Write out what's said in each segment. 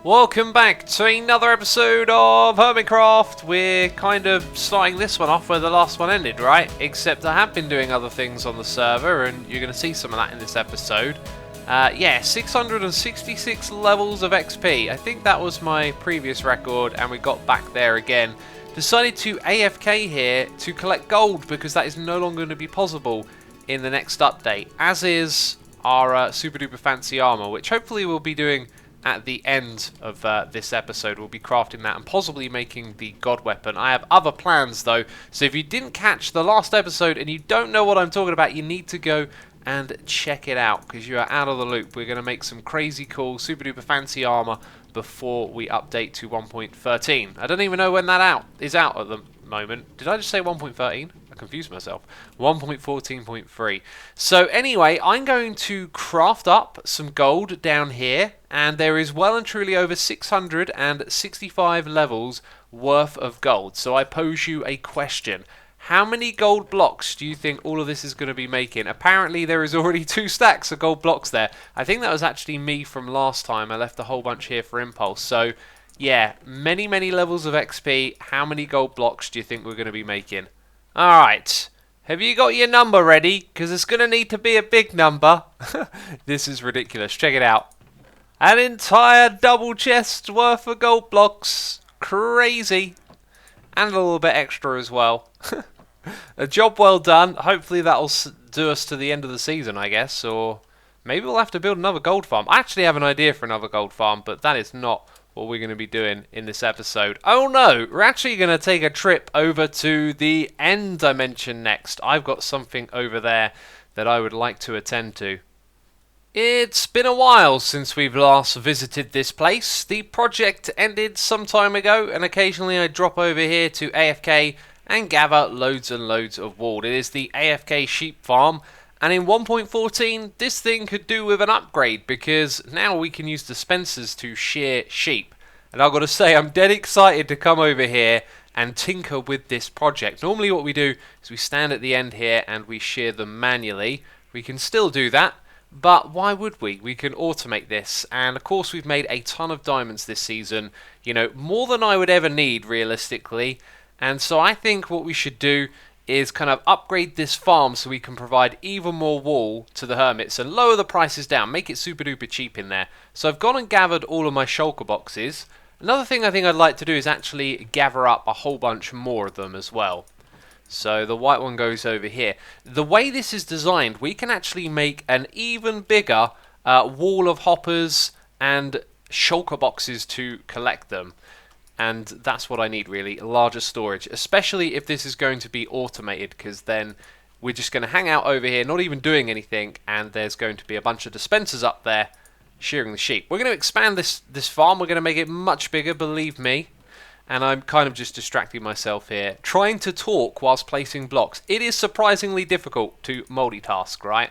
Welcome back to another episode of Hermitcraft. We're kind of starting this one off where the last one ended, right? Except I have been doing other things on the server, and you're going to see some of that in this episode. Yeah, 666 levels of XP. I think that was my previous record, and we got back there again. Decided to AFK here to collect gold, because that is no longer going to be possible in the next update. As is our super duper fancy armor, which hopefully we'll be doing at the end of this episode. We'll be crafting that and possibly making the god weapon. I have other plans though, so if you didn't catch the last episode and you don't know what I'm talking about, you need to go and check it out because you are out of the loop. We're going to make some crazy cool super duper fancy armor before we update to 1.13. I don't even know when that is out at the moment. Did I just say 1.13? I confused myself. 1.14.3. So anyway, I'm going to craft up some gold down here, and there is well and truly over 665 levels worth of gold. So I pose you a question. How many gold blocks do you think all of this is going to be making? Apparently there is already 2 stacks of gold blocks there. I think that was actually me from last time. I left a whole bunch here for impulse. So yeah, many levels of XP. How many gold blocks do you think we're going to be making? Alright, have you got your number ready? Because it's going to need to be a big number. This is ridiculous. Check it out. An entire double chest worth of gold blocks. Crazy. And a little bit extra as well. A job well done. Hopefully that'll do us to the end of the season, I guess. Or maybe we'll have to build another gold farm. I actually have an idea for another gold farm, but that is not what we're going to be doing in this episode. Oh no, we're actually going to take a trip over to the end dimension next. I've got something over there that I would like to attend to. It's been a while since we've last visited this place. The project ended some time ago, and occasionally I drop over here to AFK and gather loads and loads of wool. It is the AFK sheep farm, and in 1.14 this thing could do with an upgrade because now we can use dispensers to shear sheep. And I've got to say, I'm dead excited to come over here and tinker with this project. Normally what we do is we stand at the end here and we shear them manually. We can still do that, but why would we? We can automate this, and of course we've made a ton of diamonds this season, you know, more than I would ever need realistically. And so I think what we should do is kind of upgrade this farm so we can provide even more wool to the hermits and lower the prices down, make it super duper cheap in there. So I've gone and gathered all of my shulker boxes. Another thing I think I'd like to do is actually gather up a whole bunch more of them as well. So the white one goes over here. The way this is designed, we can actually make an even bigger wall of hoppers and shulker boxes to collect them. And that's what I need really, larger storage, especially if this is going to be automated, because then we're just going to hang out over here, not even doing anything, and there's going to be a bunch of dispensers up there shearing the sheep. We're going to expand this farm, we're going to make it much bigger, believe me. And I'm kind of just distracting myself here, trying to talk whilst placing blocks. It is surprisingly difficult to multitask, right?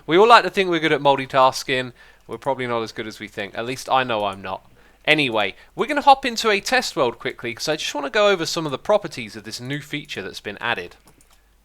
We all like to think we're good at multitasking. We're probably not as good as we think. At least I know I'm not. Anyway, we're going to hop into a test world quickly because I just want to go over some of the properties of this new feature that's been added.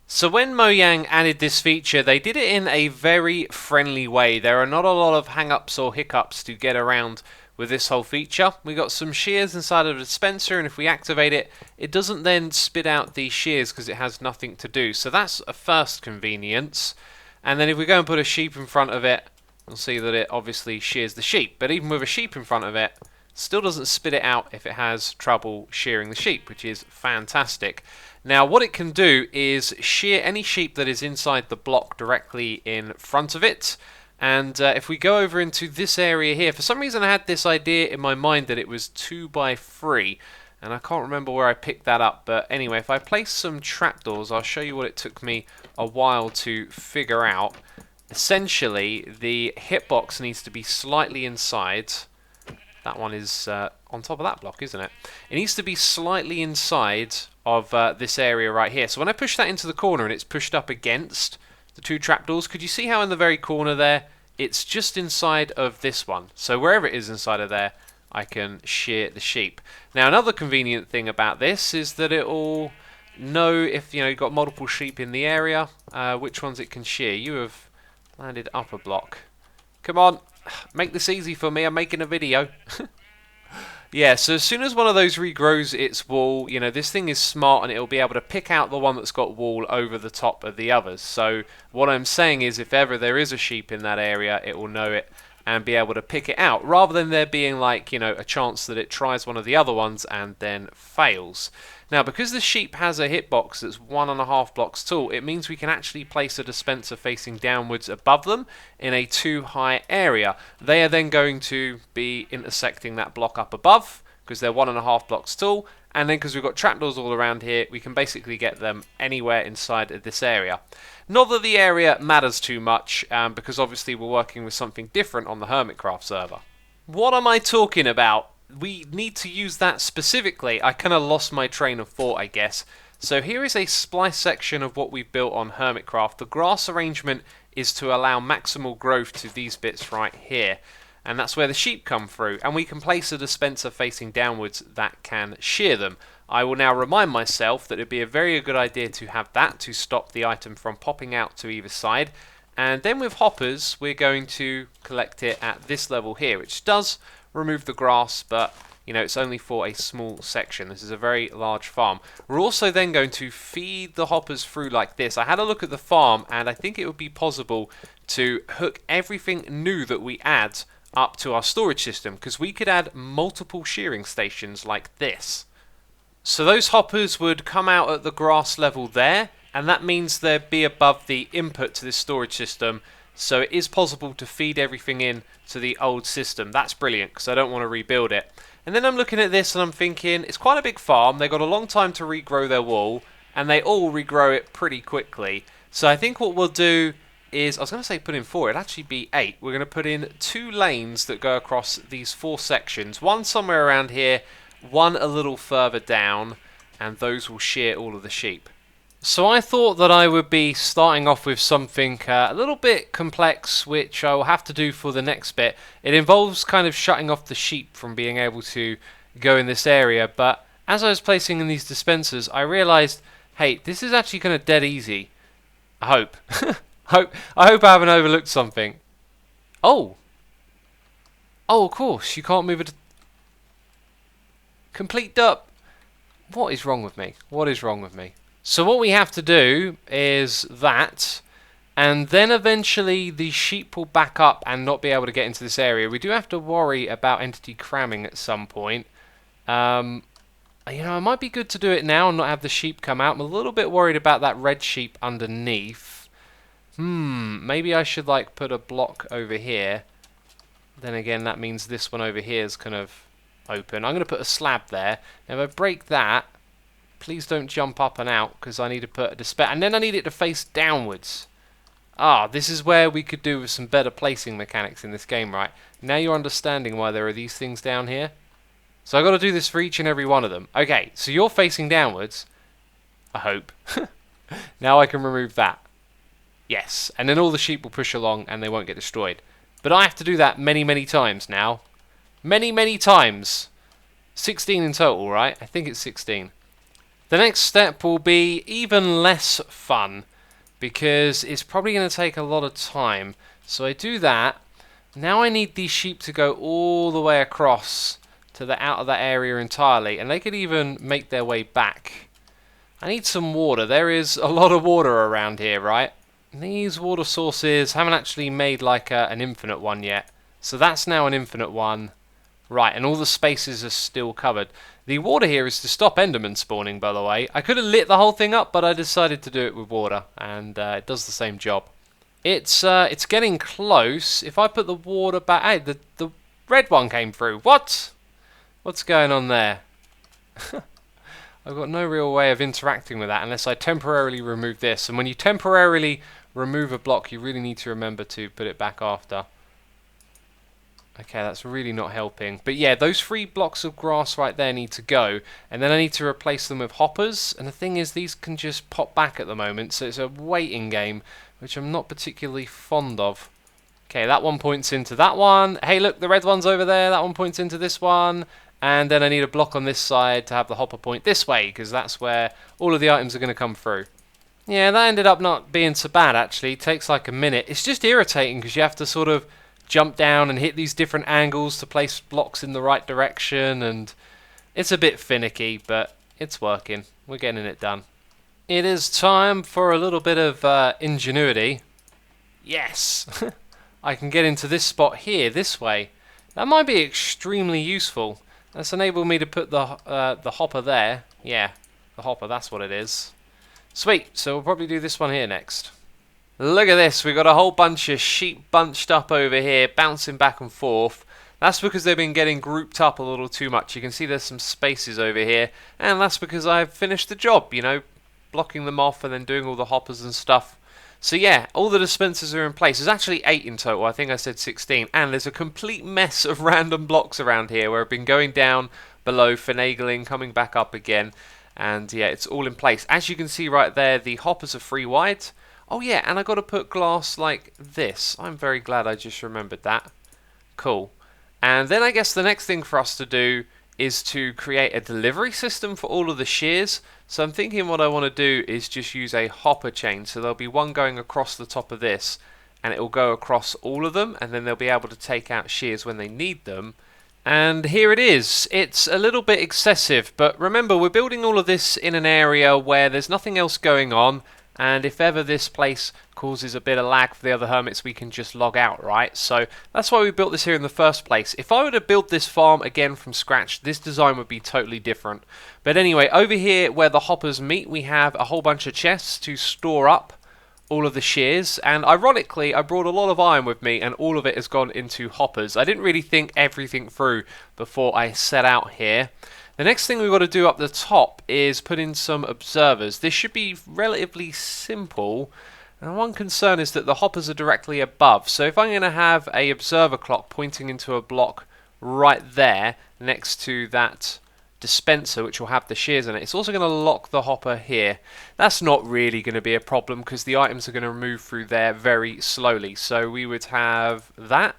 So when Mojang added this feature, they did it in a very friendly way. There are not a lot of hang-ups or hiccups to get around with this whole feature. We got some shears inside of the dispenser, and if we activate it, it doesn't then spit out the shears because it has nothing to do. So that's a first convenience. And then if we go and put a sheep in front of it, we'll see that it obviously shears the sheep. But even with a sheep in front of it, still doesn't spit it out if it has trouble shearing the sheep, which is fantastic. Now what it can do is shear any sheep that is inside the block directly in front of it. And if we go over into this area here, for some reason I had this idea in my mind that it was 2x3, and I can't remember where I picked that up, but anyway, if I place some trapdoors, I'll show you what it took me a while to figure out. Essentially, the hitbox needs to be slightly inside. That one is on top of that block, isn't it? It needs to be slightly inside of this area right here. So when I push that into the corner and it's pushed up against the 2 trapdoors, could you see how in the very corner there, it's just inside of this one. So wherever it is inside of there, I can shear the sheep. Now another convenient thing about this is that it will know if you've got multiple sheep in the area, which ones it can shear. You have landed up a block. Come on, make this easy for me, I'm making a video. Yeah, so as soon as one of those regrows its wall, you know, this thing is smart and it'll be able to pick out the one that's got wall over the top of the others. So what I'm saying is if ever there is a sheep in that area, it will know it and be able to pick it out, rather than there being like, you know, a chance that it tries one of the other ones and then fails. Now, because the sheep has a hitbox that's 1.5 blocks tall, it means we can actually place a dispenser facing downwards above them in a 2 high area. They are then going to be intersecting that block up above, because they're 1.5 blocks tall, and then because we've got trapdoors all around here, we can basically get them anywhere inside of this area. Not that the area matters too much, because obviously we're working with something different on the Hermitcraft server. What am I talking about? We need to use that specifically. I kind of lost my train of thought, I guess. So here is a splice section of what we've built on Hermitcraft. The grass arrangement is to allow maximal growth to these bits right here. And that's where the sheep come through. And we can place a dispenser facing downwards that can shear them. I will now remind myself that it would be a very good idea to have that to stop the item from popping out to either side. And then with hoppers, we're going to collect it at this level here, which does remove the grass, but you know, it's only for a small section. This is a very large farm. We're also then going to feed the hoppers through like this. I had a look at the farm, and I think it would be possible to hook everything new that we add up to our storage system, because we could add multiple shearing stations like this. So those hoppers would come out at the grass level there, and that means they'd be above the input to this storage system. So it is possible to feed everything in to the old system. That's brilliant, because I don't want to rebuild it. And then I'm looking at this and I'm thinking, it's quite a big farm. They've got a long time to regrow their wall, and they all regrow it pretty quickly. So I think what we'll do is, I was going to say put in 4, it'd actually be 8. We're going to put in 2 lanes that go across these 4 sections. One somewhere around here, one a little further down, and those will shear all of the sheep. So I thought that I would be starting off with something a little bit complex, which I will have to do for the next bit. It involves kind of shutting off the sheep from being able to go in this area, but as I was placing in these dispensers, I realised, hey, this is actually kind of dead easy. I hope. I hope I haven't overlooked something. Oh! Oh, of course, you can't move it. Complete dup. What is wrong with me? What is wrong with me? So what we have to do is that, and then eventually the sheep will back up and not be able to get into this area. We do have to worry about entity cramming at some point. You know, it might be good to do it now and not have the sheep come out. I'm a little bit worried about that red sheep underneath. Maybe I should like put a block over here. Then again, that means this one over here is kind of open. I'm going to put a slab there. Now if I break that, please don't jump up and out, because I need to put a dispenser, and then I need it to face downwards. This is where we could do with some better placing mechanics in this game, right? Now you're understanding why there are these things down here. So I've got to do this for each and every one of them. Okay, so you're facing downwards. I hope. Now I can remove that. Yes, and then all the sheep will push along and they won't get destroyed. But I have to do that many, many times now. Many, many times. 16 in total, right? I think it's 16. The next step will be even less fun, because it's probably going to take a lot of time. So I do that. Now I need these sheep to go all the way across to the out of that area entirely, and they could even make their way back. I need some water. There is a lot of water around here, right? These water sources haven't actually made like an infinite one yet. So that's now an infinite one. Right, and all the spaces are still covered. The water here is to stop Enderman spawning, by the way. I could have lit the whole thing up, but I decided to do it with water, and it does the same job. It's getting close. If I put the water back... Hey, the red one came through. What? What's going on there? I've got no real way of interacting with that unless I temporarily remove this. And when you temporarily remove a block, you really need to remember to put it back after. Okay, that's really not helping. But yeah, those 3 blocks of grass right there need to go. And then I need to replace them with hoppers. And the thing is, these can just pop back at the moment. So it's a waiting game, which I'm not particularly fond of. Okay, that one points into that one. Hey, look, the red one's over there. That one points into this one. And then I need a block on this side to have the hopper point this way, because that's where all of the items are going to come through. Yeah, that ended up not being so bad, actually. It takes like a minute. It's just irritating because you have to sort of jump down and hit these different angles to place blocks in the right direction, and it's a bit finicky, but it's working. We're getting it done. It is time for a little bit of ingenuity. Yes! I can get into this spot here, this way. That might be extremely useful. That's enabled me to put the hopper there. Yeah, the hopper, that's what it is. Sweet, so we'll probably do this one here next. Look at this, we've got a whole bunch of sheep bunched up over here, bouncing back and forth. That's because they've been getting grouped up a little too much. You can see there's some spaces over here, and that's because I've finished the job, you know, blocking them off and then doing all the hoppers and stuff. So yeah, all the dispensers are in place. There's actually 8 in total. I think I said 16. And there's a complete mess of random blocks around here where I've been going down below, finagling, coming back up again. And yeah, it's all in place. As you can see right there, the hoppers are 3 wide. Oh yeah, and I got to put glass like this. I'm very glad I just remembered that. Cool. And then I guess the next thing for us to do is to create a delivery system for all of the shears. So I'm thinking what I want to do is just use a hopper chain. So there'll be one going across the top of this, and it will go across all of them, and then they'll be able to take out shears when they need them. And here it is. It's a little bit excessive, but remember, we're building all of this in an area where there's nothing else going on, and if ever this place causes a bit of lag for the other hermits, we can just log out, right? So that's why we built this here in the first place. If I were to build this farm again from scratch, this design would be totally different. But anyway, over here where the hoppers meet, we have a whole bunch of chests to store up all of the shears, and ironically I brought a lot of iron with me, and all of it has gone into hoppers. I didn't really think everything through before I set out here. The next thing we've got to do up the top is put in some observers. This should be relatively simple, and one concern is that the hoppers are directly above. So if I'm going to have a observer clock pointing into a block right there next to that dispenser, which will have the shears in it, it's also going to lock the hopper here. That's not really going to be a problem because the items are going to move through there very slowly. So we would have that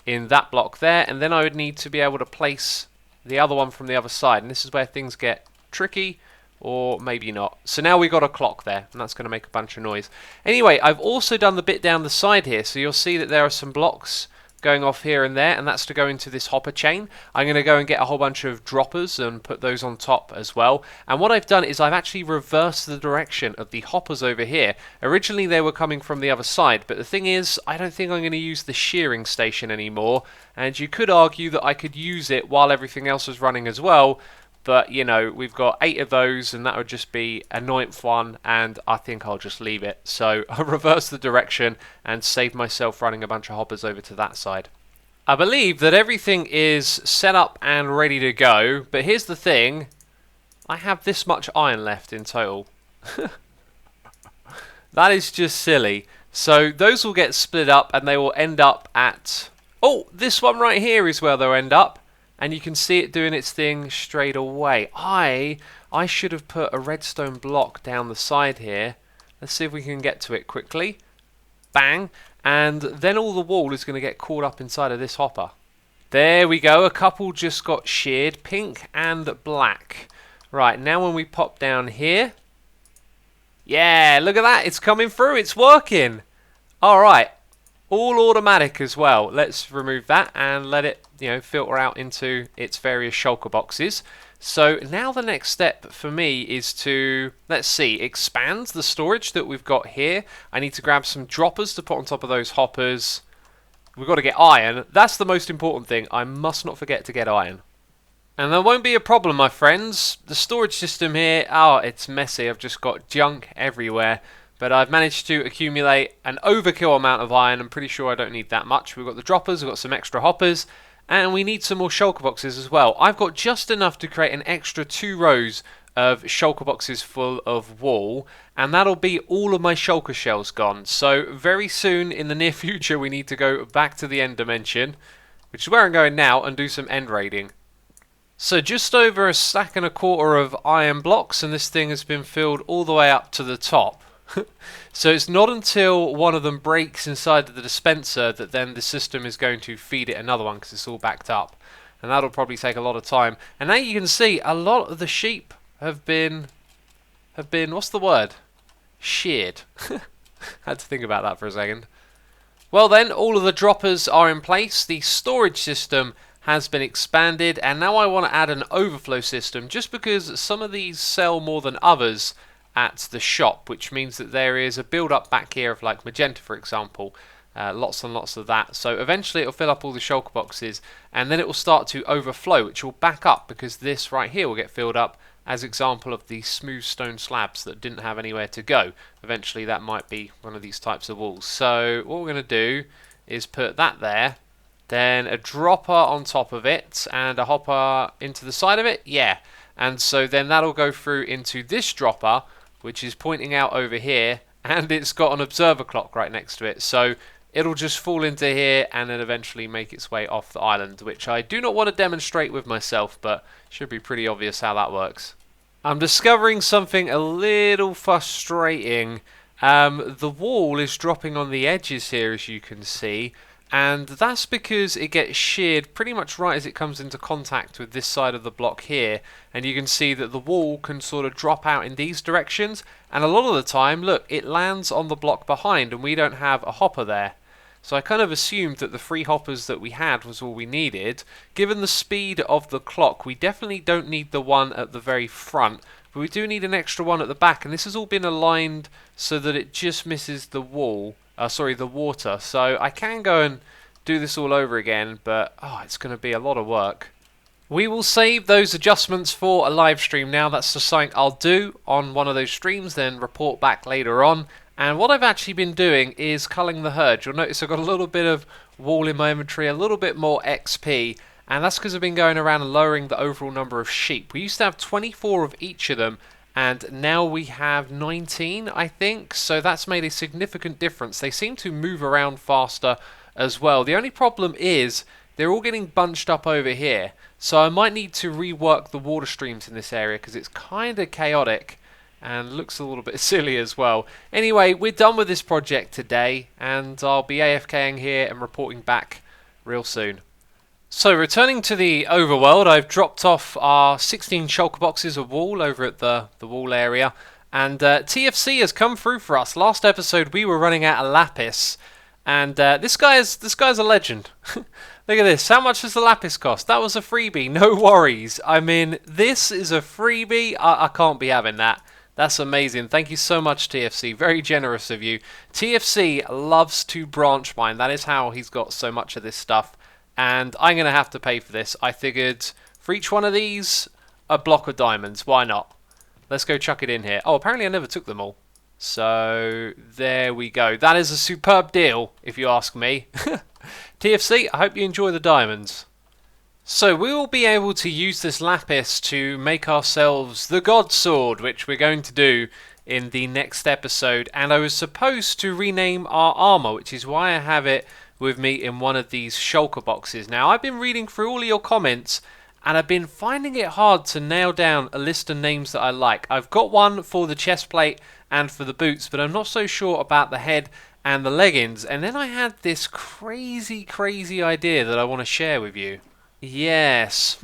in that block there, and then I would need to be able to place the other one from the other side, and this is where things get tricky, or maybe not. So now we've got a clock there, and that's going to make a bunch of noise. Anyway, I've also done the bit down the side here, so you'll see that there are some blocks going off here and there, and that's to go into this hopper chain. I'm going to go and get a whole bunch of droppers and put those on top as well. And what I've done is I've actually reversed the direction of the hoppers over here. Originally they were coming from the other side, but the thing is, I don't think I'm going to use the shearing station anymore, and you could argue that I could use it while everything else is running as well. But, you know, we've got 8 of those, and that would just be a 9th one, and I think I'll just leave it. So I'll reverse the direction and save myself running a bunch of hoppers over to that side. I believe that everything is set up and ready to go, but here's the thing. I have this much iron left in total. That is just silly. So those will get split up, and they will end up at... Oh, this one right here is where they'll end up. And you can see it doing its thing straight away. I should have put a redstone block down the side here. Let's see if we can get to it quickly. Bang. And then all the wall is going to get caught up inside of this hopper. There we go. A couple just got sheared. Pink and black. Right, now when we pop down here. Yeah, look at that. It's coming through. It's working. Alright. All automatic as well. Let's remove that and let it, you know, filter out into its various shulker boxes. So now the next step for me is to, let's see, expand the storage that we've got here. I need to grab some droppers to put on top of those hoppers. We've got to get iron. That's the most important thing. I must not forget to get iron. And there won't be a problem, my friends. The storage system here, oh, it's messy. I've just got junk everywhere. But I've managed to accumulate an overkill amount of iron. I'm pretty sure I don't need that much. We've got the droppers, we've got some extra hoppers, and we need some more shulker boxes as well. I've got just enough to create an extra 2 rows of shulker boxes full of wool, and that'll be all of my shulker shells gone. So very soon in the near future we need to go back to the end dimension, which is where I'm going now, and do some end raiding. So just over 1.25 stacks of iron blocks, and this thing has been filled all the way up to the top. So it's not until one of them breaks inside of the dispenser that then the system is going to feed it another one, because it's all backed up, and that'll probably take a lot of time. And now you can see a lot of the sheep have been what's the word? Sheared. Had to think about that for a second. Well then, all of the droppers are in place, the storage system has been expanded, and now I want to add an overflow system just because some of these sell more than others at the shop, which means that there is a build up back here of like magenta, for example. Lots and lots of that. So eventually it'll fill up all the shulker boxes, and then it will start to overflow, which will back up because this right here will get filled up as example of the smooth stone slabs that didn't have anywhere to go. Eventually that might be one of these types of walls. So what we're going to do is put that there, then a dropper on top of it, and a hopper into the side of it. Yeah, and so then that'll go through into this dropper, which is pointing out over here, and it's got an observer clock right next to it. So it'll just fall into here and then eventually make its way off the island, which I do not want to demonstrate with myself, but should be pretty obvious how that works. I'm discovering something a little frustrating. The wall is dropping on the edges here, as you can see, and that's because it gets sheared pretty much right as it comes into contact with this side of the block here, and you can see that the wall can sort of drop out in these directions, and a lot of the time, look, it lands on the block behind and we don't have a hopper there. So I kind of assumed that the 3 hoppers that we had was all we needed. Given the speed of the clock, we definitely don't need the one at the very front, but we do need an extra one at the back, and this has all been aligned so that it just misses the wall, the water. So I can go and do this all over again, but it's going to be a lot of work. We will save those adjustments for a live stream now. That's just something I'll do on one of those streams, then report back later on. And what I've actually been doing is culling the herd. You'll notice I've got a little bit of wall in my inventory, a little bit more XP, and that's because I've been going around and lowering the overall number of sheep. We used to have 24 of each of them, and now we have 19, I think, so that's made a significant difference. They seem to move around faster as well. The only problem is they're all getting bunched up over here, so I might need to rework the water streams in this area because it's kind of chaotic and looks a little bit silly as well. Anyway, we're done with this project today, and I'll be AFKing here and reporting back real soon. So returning to the overworld, I've dropped off our 16 shulker boxes of wool over at the wall area, and TFC has come through for us. Last episode we were running out of lapis, and this guy's a legend. Look at this. How much does the lapis cost? That was a freebie. No worries. I mean, this is a freebie. I can't be having that. That's amazing. Thank you so much, TFC. Very generous of you. TFC loves to branch mine. That is how he's got so much of this stuff. And I'm going to have to pay for this. I figured for each one of these, a block of diamonds. Why not? Let's go chuck it in here. Oh, apparently I never took them all. So there we go. That is a superb deal, if you ask me. TFC, I hope you enjoy the diamonds. So we will be able to use this lapis to make ourselves the God Sword, which we're going to do in the next episode. And I was supposed to rename our armor, which is why I have it with me in one of these shulker boxes. Now, I've been reading through all of your comments, and I've been finding it hard to nail down a list of names that I like. I've got one for the chest plate and for the boots, but I'm not so sure about the head and the leggings. And then I had this crazy idea that I want to share with you. Yes,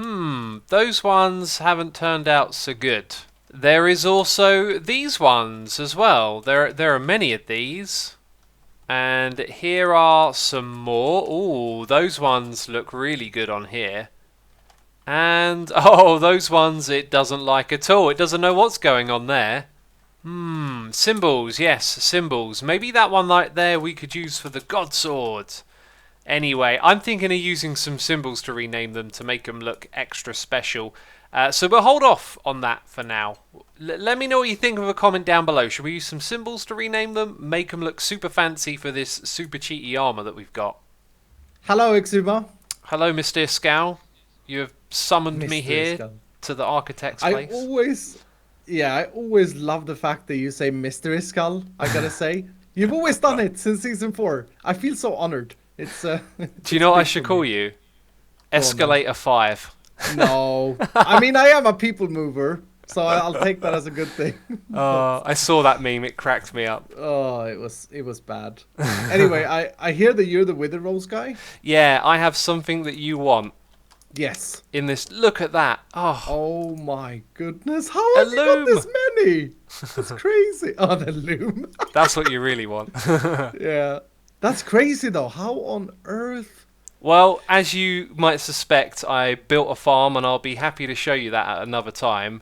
those ones haven't turned out so good. There is also these ones as well. There are many of these. And here are some more. Ooh, those ones look really good on here. And, those ones it doesn't like at all. It doesn't know what's going on there. Symbols, yes, symbols. Maybe that one right there we could use for the God Sword. Anyway, I'm thinking of using some symbols to rename them to make them look extra special. So we'll hold off on that for now. Let me know what you think of a comment down below. Should we use some symbols to rename them? Make them look super fancy for this super cheaty armor that we've got. Hello, Xuma. Hello, Mr. Scow. You have summoned me here to the architect's place. I always love the fact that you say Mr. Skull, I gotta say. You've always done it since season 4. I feel so honored. It's Do you know what I should call you? Escalator 5. No. I mean, I am a people mover, so I'll take that as a good thing. I saw that meme. It cracked me up. Oh, it was bad. Anyway, I hear that you're the Wither Rolls guy. Yeah, I have something that you want. Yes. In this, look at that. Oh my goodness. How have you got this many? That's crazy. Oh, the loom. That's what you really want. Yeah. That's crazy though. How on earth? Well, as you might suspect, I built a farm, and I'll be happy to show you that at another time.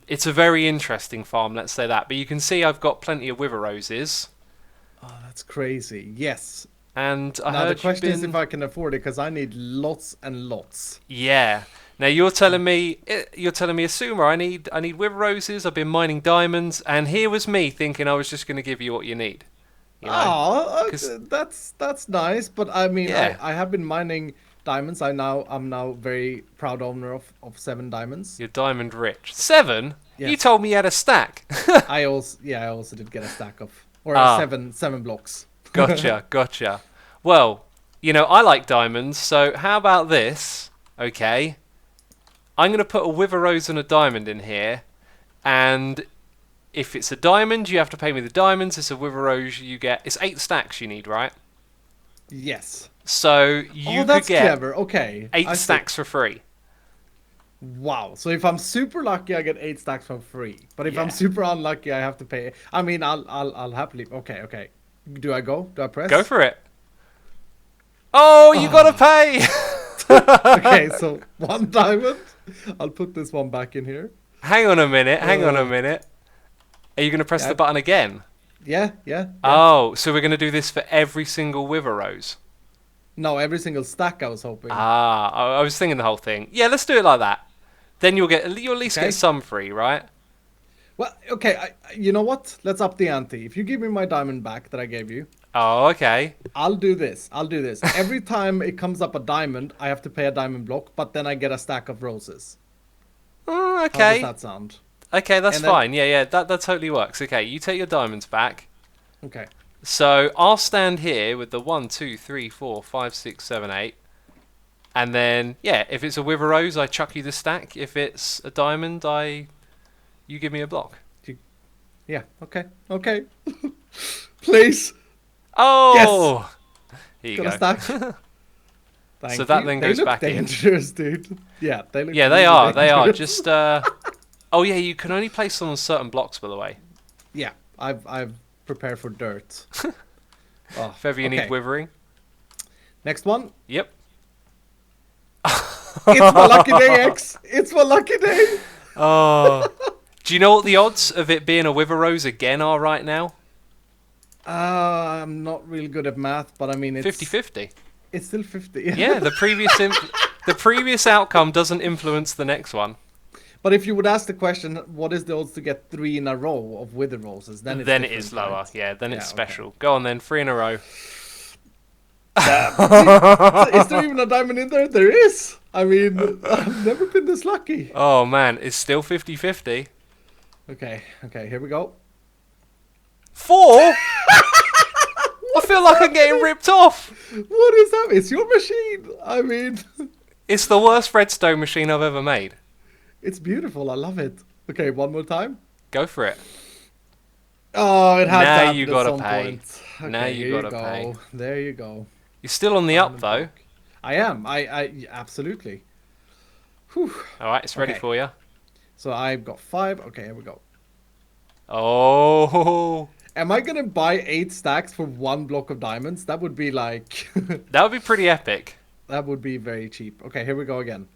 It's a very interesting farm, let's say that. But you can see I've got plenty of wither roses, Oh, that's crazy. Yes. and I Now the heard you've question is if been. I can afford it because I need lots and lots. Yeah. Now you're telling me, Asuma, I need wither roses. I've been mining diamonds, and here was me thinking I was just going to give you what you need. You know, Oh, 'cause that's nice. But I mean, yeah, I have been mining diamonds. I'm now very proud owner of 7 diamonds. you're diamond rich. 7? You Yes. told me you had a stack. I also did get a stack of or Ah, seven blocks. gotcha. Well, I like diamonds, so how about this? Okay, I'm going to put a wither rose and a diamond in here, and if it's a diamond, you have to pay me the diamonds. It's a wither rose, you get. It's 8 stacks you need, right? Yes. So Oh, you could that's get clever. Okay. 8 I see. stacks for free. Wow. So if I'm super lucky, I get 8 stacks for free. But if I'm Yeah. super unlucky, I have to pay. I mean, I'll happily. Okay, okay. Do I go? Do I Go press? for it. Oh, you gotta Oh. pay! Okay, so 1 diamond. I'll put this one back in here. Hang on a minute, hang on a Uh, minute. Are you gonna press yeah, the button again? yeah. Oh, so we're gonna do this for every single wither rose. No, every single stack I was hoping. Ah, I was thinking the whole thing. Yeah, let's do it like that. Then you'll at least Okay. get some free, right? Well, okay. You know what? Let's up the ante. If you give me my diamond back that I gave you, Oh, okay. I'll do this. I'll do this. Every time it comes up a diamond, I have to pay a diamond block, but then I get a stack of roses. How does Okay. that sound? Okay, that's And then, fine. Yeah, that totally works. Okay, you take your diamonds back. okay. So I'll stand here with the 1, 2, 3, 4, 5, 6, 7, 8. And then, yeah, if it's a wither rose, I chuck you the stack. If it's a diamond, you give me a block. Yeah. Okay. Okay. Please. Oh! Here you Got a go. stack. Thank So that you. then They goes look back in. dangerous, dude. Yeah, they look. Yeah, they really are. They are. dangerous. Just, oh yeah, you can only place them on certain blocks, by the way. Yeah, I've prepared for dirt. Oh, If ever you need okay. withering. Next one. Yep. It's my lucky day, X. It's my lucky day. Oh. Do you know what the odds of it being a wither rose again are right now? I'm not real good at math, but I mean it's 50-50. It's still 50. Yeah, the previous outcome doesn't influence the next one. But if you would ask the question, what is the odds to get 3 in a row of wither roses? Then it's Then it different, is lower. right? Yeah, then it's Yeah, special. Go on then, 3 in a row. Is there even a diamond in there? There is. I mean, I've never been this lucky. Oh man, it's still 50-50. Okay, here we go. 4? I feel like I'm getting ripped off. What is that? It's your machine. I mean, It's the worst redstone machine I've ever made. it's beautiful. I love it. Okay, one more time. Go for it. Oh, it has Now to happen you at gotta some pay. point. Okay, Now you here gotta go. pay. There you go. You're still on the up though. I am. I absolutely. Whew. All right, it's ready Okay. for you. So I've got 5. Okay, here we go. Oh, Am I gonna buy 8 stacks for 1 block of diamonds? That would be like, that would be pretty epic. that would be very cheap. Okay, here we go again.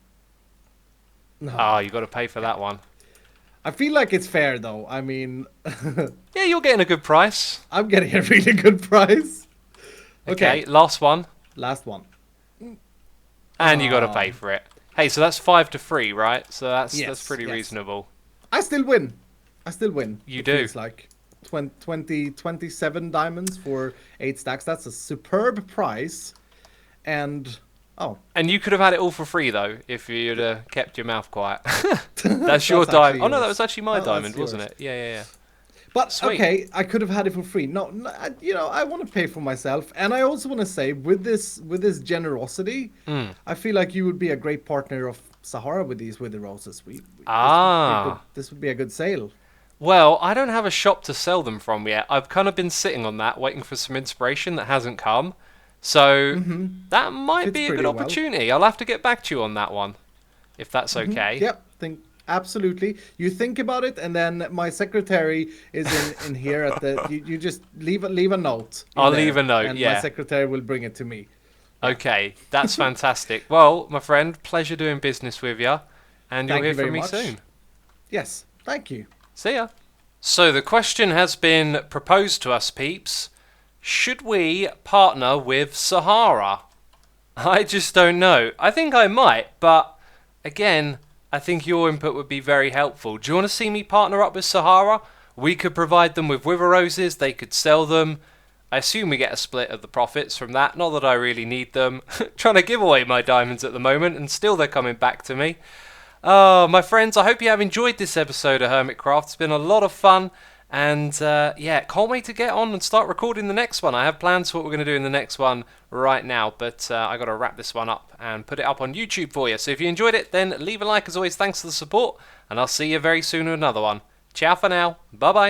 No. Oh, you got to pay for that one. I feel like it's fair though. I mean, Yeah, you're getting a good price. I'm getting a really good price. Okay, last one, Last one. and you got to Oh. pay for it. Hey, so that's 5 to 3, right? So that's Yes, pretty yes. reasonable. I still win. You It do. feels like 27 diamonds for 8 stacks. That's a superb price. And oh, And you could have had it all for free though if you'd kept your mouth quiet. That's your That's diamond. actually Oh no, that yours. was actually my Oh, that's diamond, wasn't yours. it? Yeah. but Sweet. okay, I could have had it for free. No, I want to pay for myself, and I also want to say with this generosity, Mm. I feel like you would be a great partner of Sahara with these wither roses. This would be a good sale. Well, I don't have a shop to sell them from yet. I've kind of been sitting on that, waiting for some inspiration that hasn't come. So that might Fits be a pretty good well. opportunity. I'll have to get back to you on that one, if that's okay. Yep, think Absolutely. You think about it, and then my secretary is in here at the. You just leave a note. I'll leave a note, and my yeah. secretary will bring it to me. Yeah. Okay, that's fantastic. Well, my friend, pleasure doing business with you, and you'll Thank hear you very from me much. soon. Yes. Thank you. See ya. So the question has been proposed to us, peeps. Should we partner with Sahara? I just don't know. I think I might, but again, I think your input would be very helpful. Do you want to see me partner up with Sahara? We could provide them with wither roses, they could sell them. I assume we get a split of the profits from that, not that I really need them. Trying to give away my diamonds at the moment, and still they're coming back to me. Oh, my friends, I hope you have enjoyed this episode of Hermitcraft. It's been a lot of fun, and yeah, can't wait to get on and start recording the next one. I have plans for what we're going to do in the next one right now, but I got to wrap this one up and put it up on YouTube for you. So if you enjoyed it, then leave a like. As always, thanks for the support, and I'll see you very soon with another one. Ciao for now. Bye-bye.